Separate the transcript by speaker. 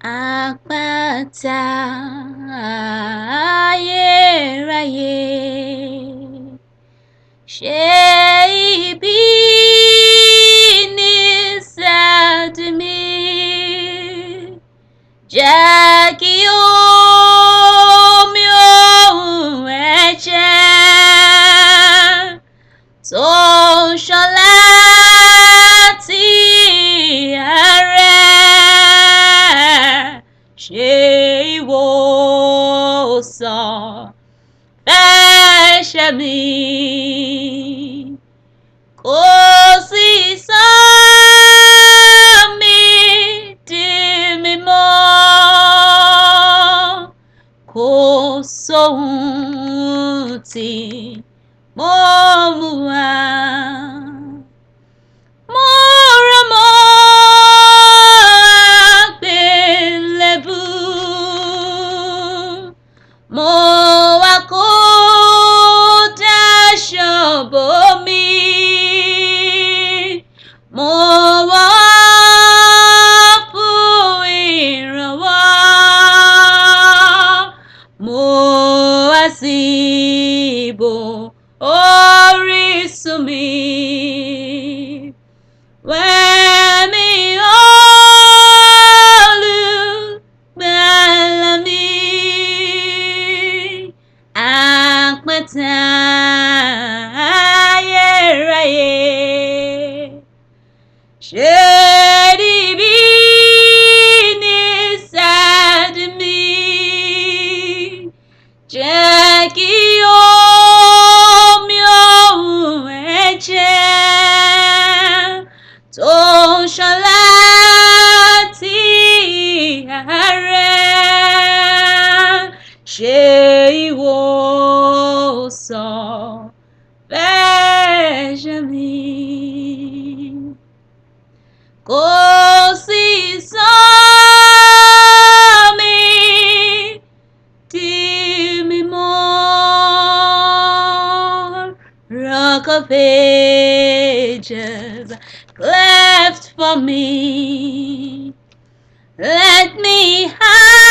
Speaker 1: Apata aiyeraye, ṣé ibi nísàdí mi, jẹ́ kí omi ohùn ẹ̀jẹ̀ tó ń ṣàn láti àárẹ̀ ṣe ìwòsàn f'ẹ̀ṣẹ̀ mi. Kò sì sọ mí di mímọ́, kò sóhun tí mo mú wá. Mo rọ̀ mọ́ àgbélébùú, mo wá kó daṣọ bò mí, mo wá fún ìrànwọ́, mo wá síbò orísun mi. Wẹ̀ mí Olugbala mi, àpáta aiyeraye, ṣé ibi nísàdí mi, jẹ́ kí omi ohùn ẹ̀jẹ̀ tó ń ṣàn láti àárẹ̀ ṣe ìwòsàn f'ẹ̀ṣẹ̀ mi. Kò sì sọ mí di mímọ́. Rock of Ages, cleft for me, let me hide